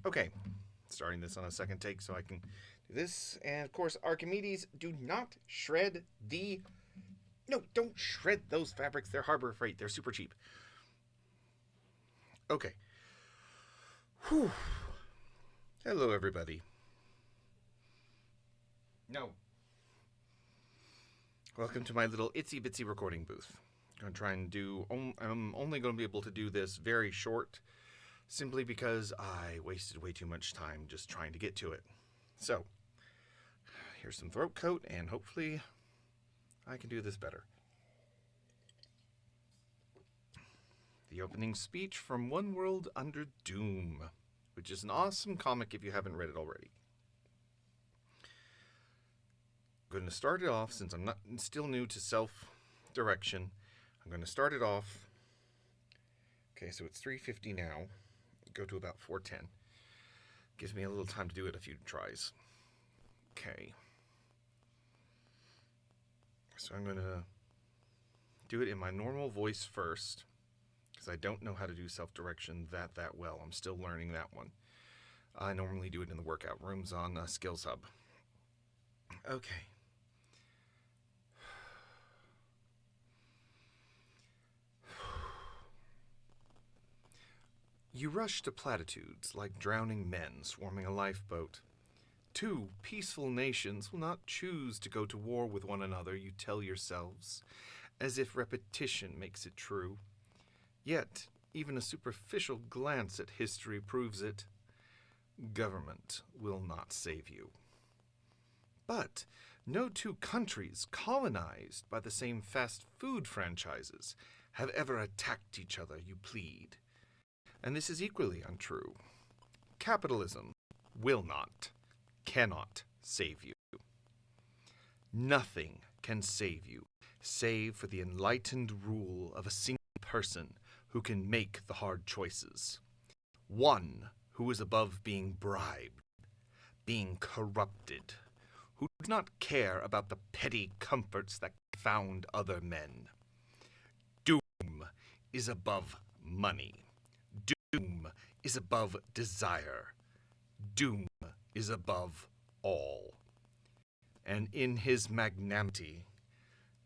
Okay, starting this on a second take so I can do this. And of course, Archimedes, do not shred the. No, don't shred those fabrics. They're Harbor Freight. They're super cheap. Okay. Whew. Hello, everybody. No. Welcome to my little itsy bitsy recording booth. I'm going to try and do. I'm only going to be able to do this very short, simply because I wasted way too much time just trying to get to it. So, here's some throat coat, and hopefully I can do this better. The opening speech from One World Under Doom, which is an awesome comic if you haven't read it already. I'm going to start it off, since I'm still new to self-direction. I'm going to start it off. Okay, so it's 3:50 now. Go to about 4:10. Gives me a little time to do it a few tries. Okay. So I'm going to do it in my normal voice first, because I don't know how to do self-direction that well. I'm still learning that one. I normally do it in the workout rooms on Skills Hub. Okay. You rush to platitudes like drowning men swarming a lifeboat. Two peaceful nations will not choose to go to war with one another, you tell yourselves, as if repetition makes it true. Yet, even a superficial glance at history proves it. Government will not save you. But no two countries colonized by the same fast food franchises have ever attacked each other, you plead. And this is equally untrue. Capitalism will not, cannot save you. Nothing can save you, save for the enlightened rule of a single person who can make the hard choices. One who is above being bribed, being corrupted, who does not care about the petty comforts that confound other men. Doom is above money. Doom is above desire. Doom is above all. And in his magnanimity,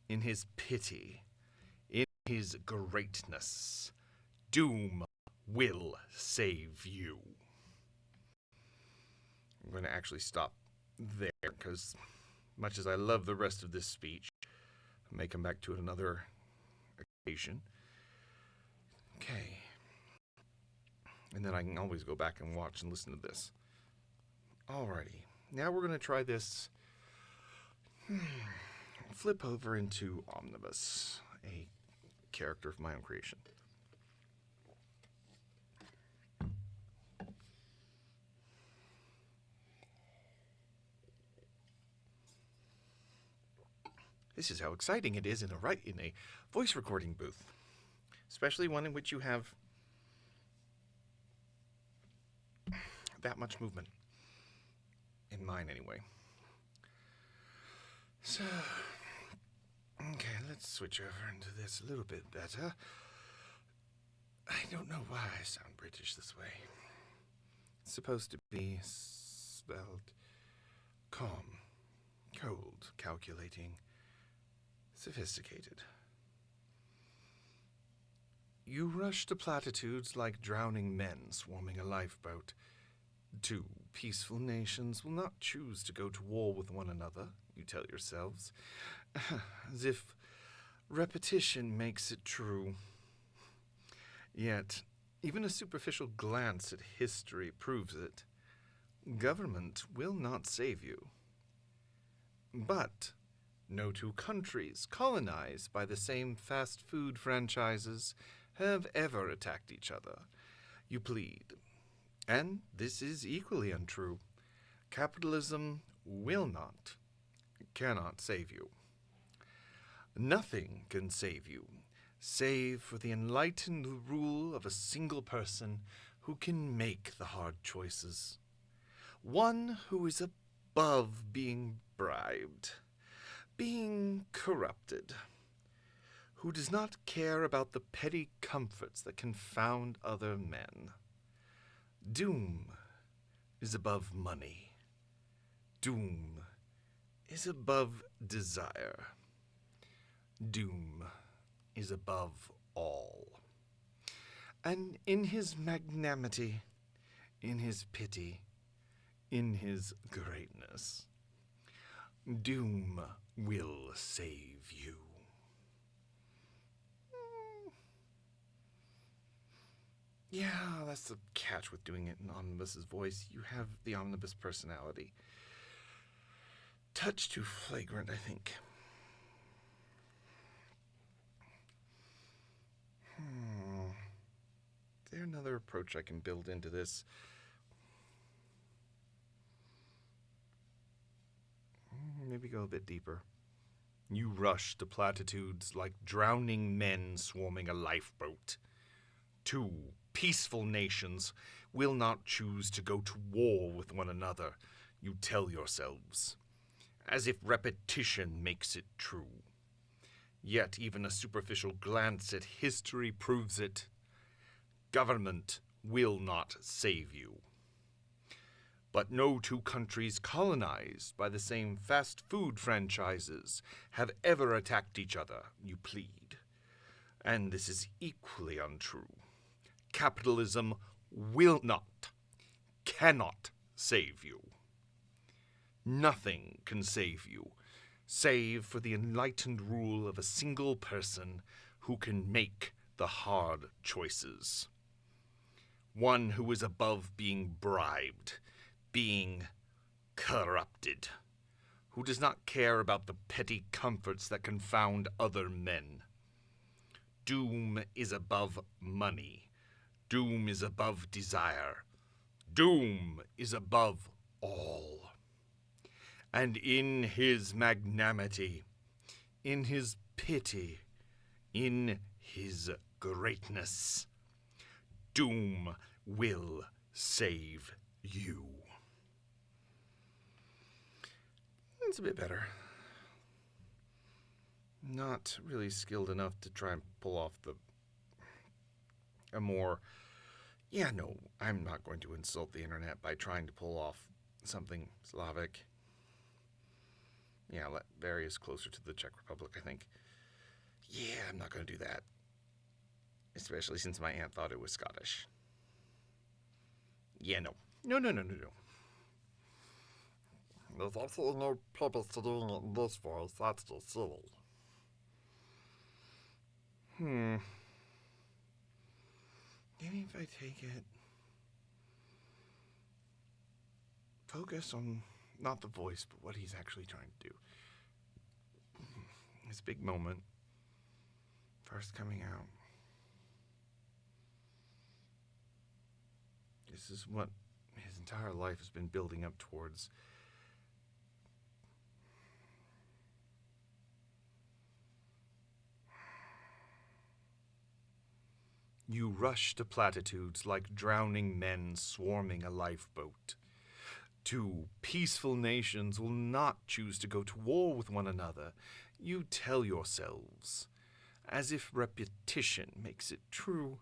in his pity, in his greatness, Doom will save you. I'm going to actually stop there, because much as I love the rest of this speech, I may come back to it another occasion. Okay. And then I can always go back and watch and listen to this. Alrighty. Now we're going to try this. Flip over into Omnibus, a character of my own creation. This is how exciting it is in a voice recording booth, especially one in which you have that much movement. In mine, anyway. So, okay, let's switch over into this a little bit better. I don't know why I sound British this way. It's supposed to be spelled calm, cold, calculating, sophisticated. You rush to platitudes like drowning men swarming a lifeboat. Two peaceful nations will not choose to go to war with one another, you tell yourselves, as if repetition makes it true. Yet, even a superficial glance at history proves it. Government will not save you. But no two countries colonized by the same fast food franchises have ever attacked each other, you plead. And this is equally untrue. Capitalism will not, cannot save you. Nothing can save you, save for the enlightened rule of a single person who can make the hard choices. One who is above being bribed, being corrupted, who does not care about the petty comforts that confound other men. Doom is above money. Doom is above desire. Doom is above all. And in his magnanimity, in his pity, in his greatness, Doom will save you. Yeah, that's the catch with doing it in Omnibus's voice. You have the Omnibus personality. Touch too flagrant, I think. Is there another approach I can build into this? Maybe go a bit deeper. You rush to platitudes like drowning men swarming a lifeboat. Two peaceful nations will not choose to go to war with one another, you tell yourselves, as if repetition makes it true. Yet even a superficial glance at history proves it. Government will not save you. But no two countries colonized by the same fast food franchises have ever attacked each other, you plead. And this is equally untrue. Capitalism will not, cannot save you. Nothing can save you, save for the enlightened rule of a single person who can make the hard choices. One who is above being bribed, being corrupted, who does not care about the petty comforts that confound other men. Doom is above money. Doom is above desire. Doom is above all. And in his magnanimity, in his pity, in his greatness, Doom will save you. It's a bit better. Not really skilled enough to try and pull off a more... Yeah, no, I'm not going to insult the internet by trying to pull off something Slavic. Yeah, Latveria is closer to the Czech Republic, I think. Yeah, I'm not going to do that. Especially since my aunt thought it was Scottish. Yeah, no. No. There's absolutely no purpose to doing it in this voice. That's just silly. Maybe if I take it... Focus on not the voice, but what he's actually trying to do. His big moment. First coming out. This is what his entire life has been building up towards. You rush to platitudes like drowning men swarming a lifeboat. Two peaceful nations will not choose to go to war with one another, you tell yourselves, as if repetition makes it true.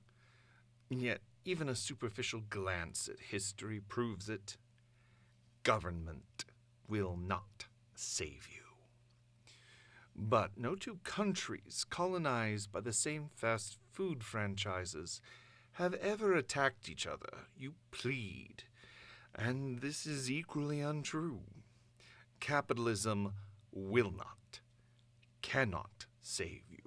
Yet even a superficial glance at history proves it. Government will not save you. But no two countries colonized by the same fast food franchises have ever attacked each other, you plead. And this is equally untrue. Capitalism will not, cannot save you.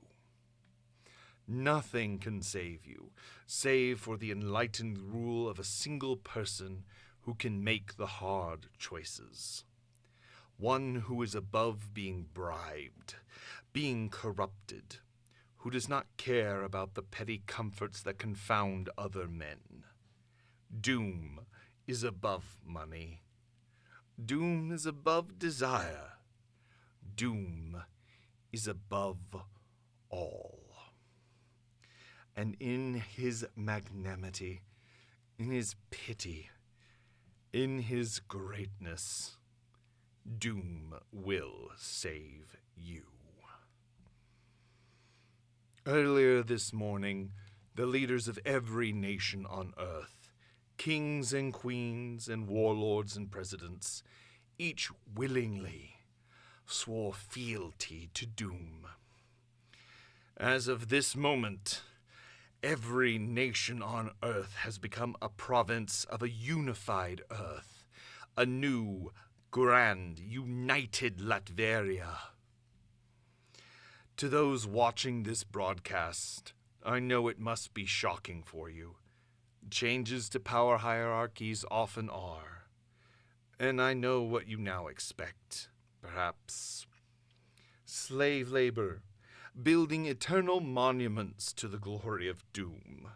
Nothing can save you, save for the enlightened rule of a single person who can make the hard choices. One who is above being bribed, being corrupted, who does not care about the petty comforts that confound other men. Doom is above money. Doom is above desire. Doom is above all. And in his magnanimity, in his pity, in his greatness, Doom will save you. Earlier this morning, the leaders of every nation on earth kings and queens and warlords and presidents, each willingly swore fealty to Doom. As of this moment, every nation on Earth has become a province of a unified Earth, a new, grand, united Latveria. To those watching this broadcast, I know it must be shocking for you. Changes to power hierarchies often are. And I know what you now expect. Perhaps slave labor, building eternal monuments to the glory of Doom.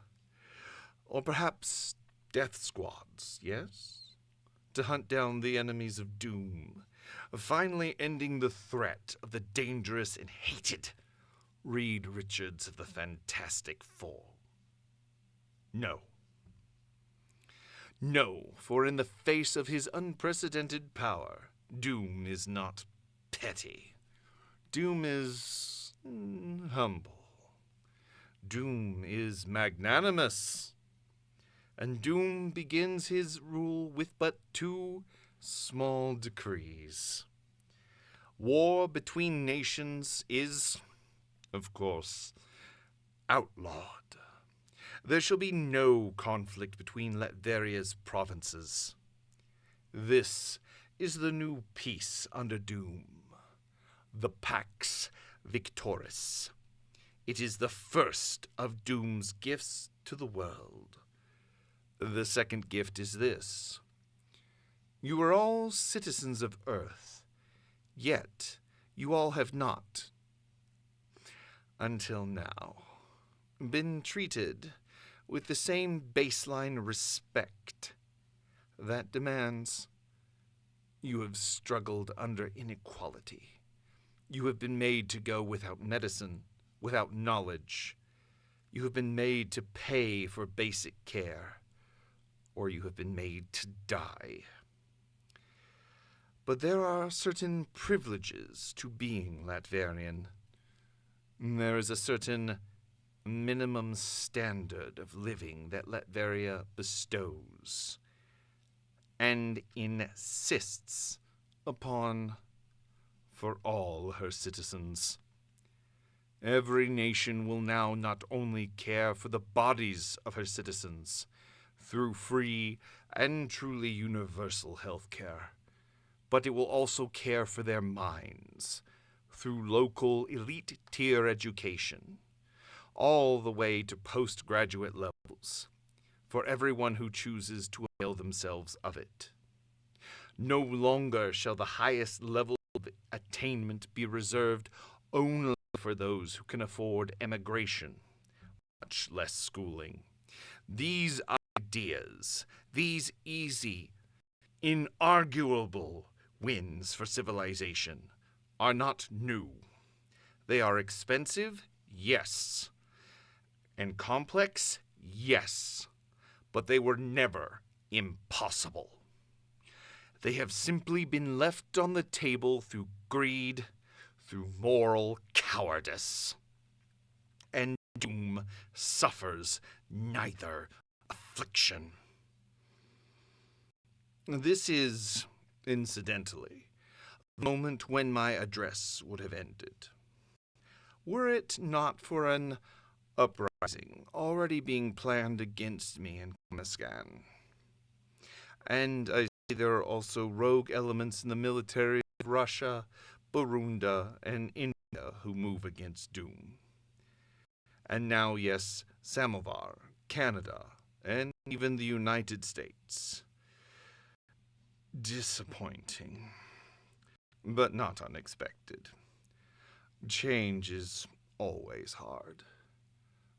Or perhaps death squads, yes? To hunt down the enemies of Doom, finally ending the threat of the dangerous and hated Reed Richards of the Fantastic Four. No. No, for in the face of his unprecedented power, Doom is not petty. Doom is humble. Doom is magnanimous. And Doom begins his rule with but 2 small decrees. War between nations is, of course, outlawed. There shall be no conflict between Latveria's provinces. This is the new peace under Doom, the Pax Victoris. It is the first of Doom's gifts to the world. The second gift is this. You are all citizens of Earth, yet you all have not, until now, been treated with the same baseline respect that demands. You have struggled under inequality. You have been made to go without medicine, without knowledge. You have been made to pay for basic care, or you have been made to die. But there are certain privileges to being Latverian. There is a certain minimum standard of living that Latveria bestows and insists upon for all her citizens. Every nation will now not only care for the bodies of her citizens through free and truly universal health care, but it will also care for their minds through local elite tier education, all the way to postgraduate levels, for everyone who chooses to avail themselves of it. No longer shall the highest level of attainment be reserved only for those who can afford emigration, much less schooling. These ideas, these easy, inarguable wins for civilization, are not new. They are expensive, yes. And complex, yes. But they were never impossible. They have simply been left on the table through greed, through moral cowardice. And Doom suffers neither affliction. This is, incidentally, the moment when my address would have ended. Were it not for an uprising already being planned against me in Komiskan. And I see there are also rogue elements in the military of Russia, Burundi, and India who move against Doom. And now, yes, Samovar, Canada, and even the United States. Disappointing, but not unexpected. Change is always hard.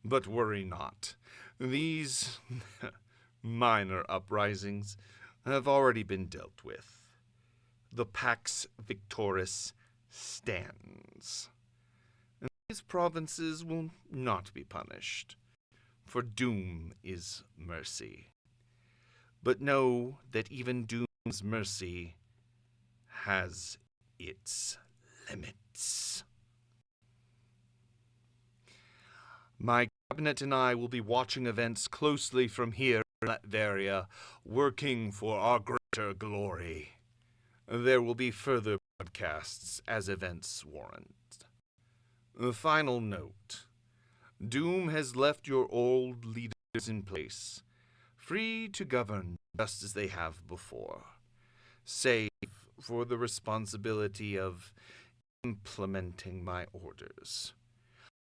But worry not. These minor uprisings have already been dealt with. The Pax Victoris stands. And these provinces will not be punished, for Doom is mercy. But know that even Doom's mercy has its limits. My cabinet and I will be watching events closely from here Latveria, working for our greater glory. There will be further broadcasts as events warrant. A final note. Doom has left your old leaders in place, free to govern just as they have before, save for the responsibility of implementing my orders.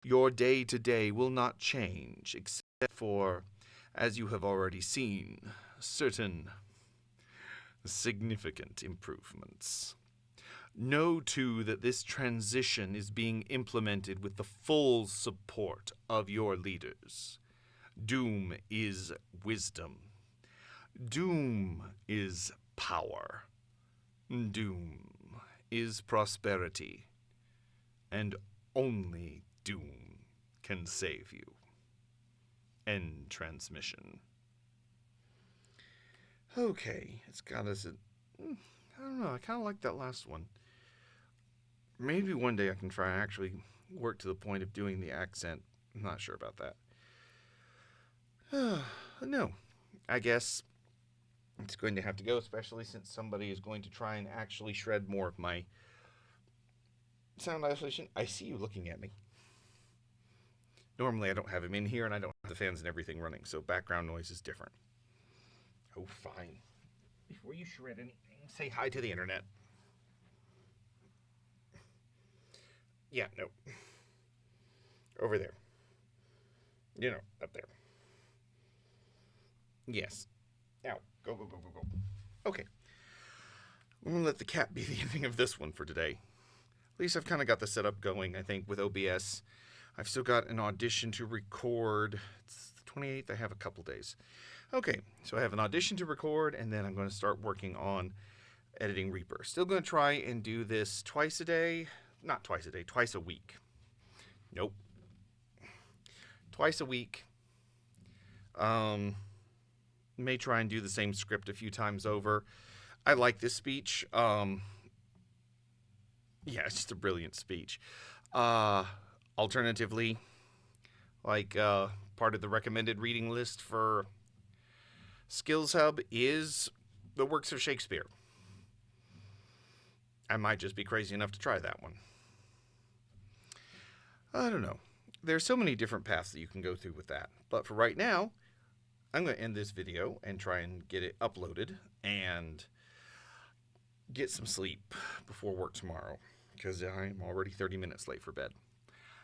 Your day-to-day will not change, except for, as you have already seen, certain significant improvements. Know, too, that this transition is being implemented with the full support of your leaders. Doom is wisdom. Doom is power. Doom is prosperity. And only Doom can save you. End transmission. Okay, it's got us at... I don't know, I kind of like that last one. Maybe one day I can try and actually work to the point of doing the accent. I'm not sure about that. No, I guess it's going to have to go, especially since somebody is going to try and actually shred more of my sound isolation. I see you looking at me. Normally I don't have him in here and I don't have the fans and everything running, so background noise is different. Oh, fine. Before you shred anything, say hi to the internet. Yeah, no. Over there. You know, up there. Yes. Now, go, go, go, go, go. Okay. I'm going to let the cat be the ending of this one for today. At least I've kind of got the setup going, I think, with OBS. I've still got an audition to record. It's the 28th. I have a couple days. Okay, so I have an audition to record, and then I'm going to start working on editing Reaper. Still going to try and do this twice a day. Not twice a day, twice a week. Nope. Twice a week. May try and do the same script a few times over. I like this speech. Yeah, it's just a brilliant speech. Alternatively, like part of the recommended reading list for Skills Hub is the works of Shakespeare. I might just be crazy enough to try that one. I don't know. There's so many different paths that you can go through with that. But for right now, I'm going to end this video and try and get it uploaded and get some sleep before work tomorrow, because I'm already 30 minutes late for bed.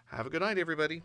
Have a good night, everybody.